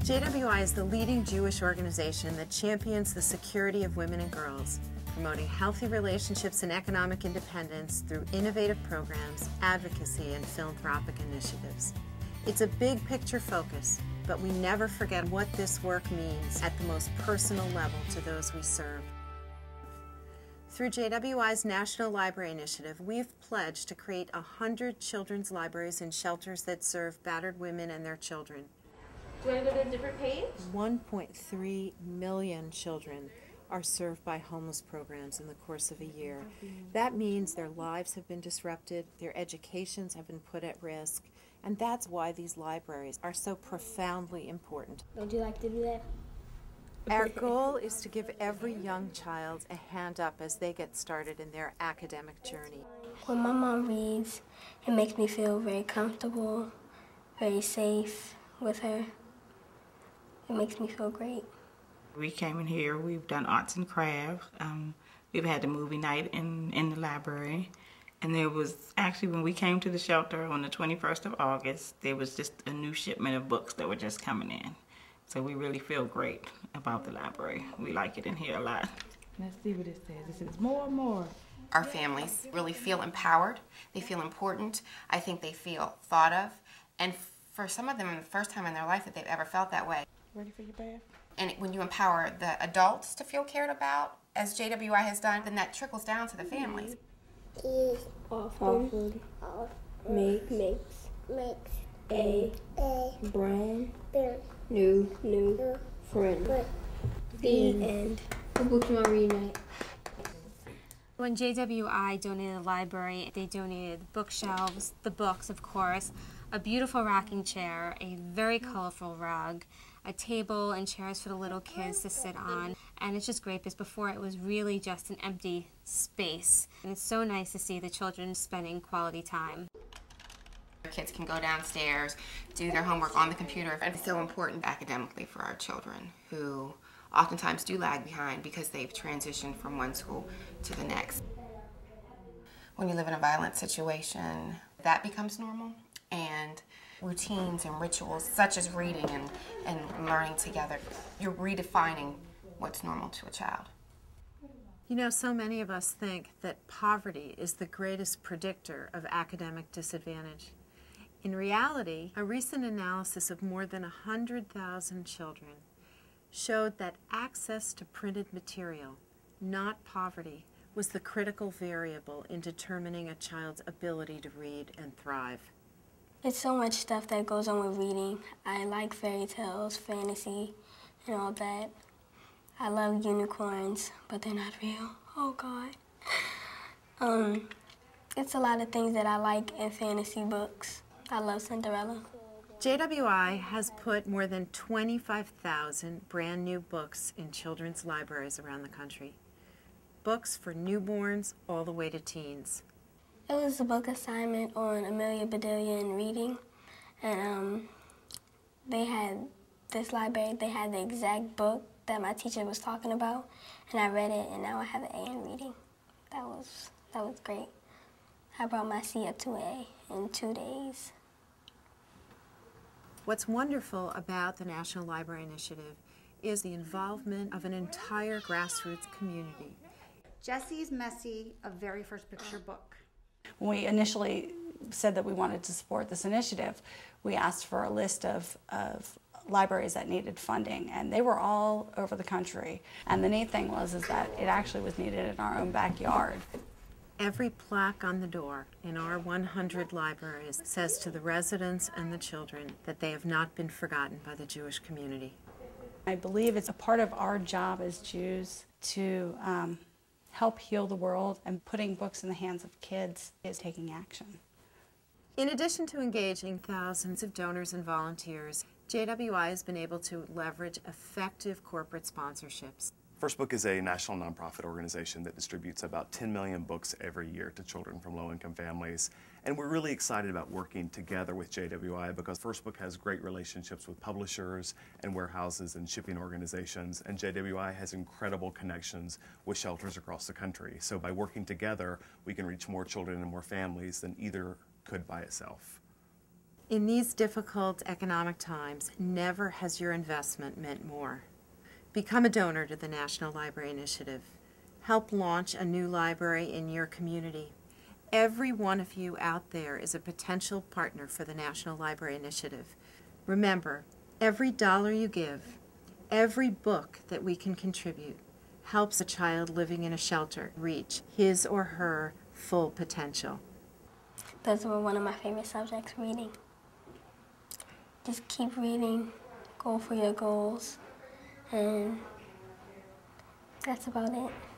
JWI is the leading Jewish organization that champions the security of women and girls, promoting healthy relationships and economic independence through innovative programs, advocacy, and philanthropic initiatives. It's a big picture focus, but we never forget what this work means at the most personal level to those we serve. Through JWIs National Library Initiative, we've pledged to create 100 children's libraries in shelters that serve battered women and their children. Do you want to go to a different page? 1.3 million children are served by homeless programs in the course of a year. That means their lives have been disrupted, their educations have been put at risk, and that's why these libraries are so profoundly important. Don't you like to do that? Our goal is to give every young child a hand up as they get started in their academic journey. When my mom reads, it makes me feel very comfortable, very safe with her. It makes me feel great. We came in here, we've done arts and crafts. We've had the movie night in the library. And there was, actually when we came to the shelter on the 21st of August, there was just a new shipment of books that were just coming in. So we really feel great about the library. We like it in here a lot. Let's see what it says. It says more and more. Our families really feel empowered. They feel important. I think they feel thought of. And for some of them, the first time in their life that they've ever felt that way. Ready for your bath? And when you empower the adults to feel cared about, as JWI has done, then that trickles down to the families. Often makes a brand new friend. The end. What book you want to read tonight? When JWI donated the library, they donated bookshelves, the books, of course, a beautiful rocking chair, a very colorful rug, a table and chairs for the little kids to sit on. And it's just great because before it was really just an empty space. And it's so nice to see the children spending quality time. Kids can go downstairs, do their homework on the computer. And it's so important academically for our children who oftentimes do lag behind because they've transitioned from one school to the next. When you live in a violent situation, that becomes normal. And routines and rituals such as reading and learning together, you're redefining what's normal to a child. You know, so many of us think that poverty is the greatest predictor of academic disadvantage. In reality, a recent analysis of more than 100,000 children showed that access to printed material, not poverty, was the critical variable in determining a child's ability to read and thrive. It's so much stuff that goes on with reading. I like fairy tales, fantasy, and all that. I love unicorns, but they're not real. Oh, God. It's a lot of things that I like in fantasy books. I love Cinderella. JWI has put more than 25,000 brand new books in children's libraries around the country. Books for newborns all the way to teens. It was a book assignment on Amelia Bedelia and reading, and they had this library, they had the exact book that my teacher was talking about, and I read it, and now I have an A in reading. That was great. I brought my C up to an A in 2 days. What's wonderful about the National Library Initiative is the involvement of an entire grassroots community. Jesse's Messy, a very first picture book. When we initially said that we wanted to support this initiative, we asked for a list of libraries that needed funding, and they were all over the country. And the neat thing was that it actually was needed in our own backyard. Every plaque on the door in our 100 libraries says to the residents and the children that they have not been forgotten by the Jewish community. I believe it's a part of our job as Jews to help heal the world, and putting books in the hands of kids is taking action. In addition to engaging thousands of donors and volunteers, JWI has been able to leverage effective corporate sponsorships. First Book is a national nonprofit organization that distributes about 10 million books every year to children from low-income families. And we're really excited about working together with JWI because First Book has great relationships with publishers and warehouses and shipping organizations, and JWI has incredible connections with shelters across the country. So by working together, we can reach more children and more families than either could by itself. In these difficult economic times, never has your investment meant more. Become a donor to the National Library Initiative. Help launch a new library in your community. Every one of you out there is a potential partner for the National Library Initiative. Remember, every dollar you give, every book that we can contribute, helps a child living in a shelter reach his or her full potential. Those were one of my favorite subjects, reading. Just keep reading, go for your goals, and that's about it.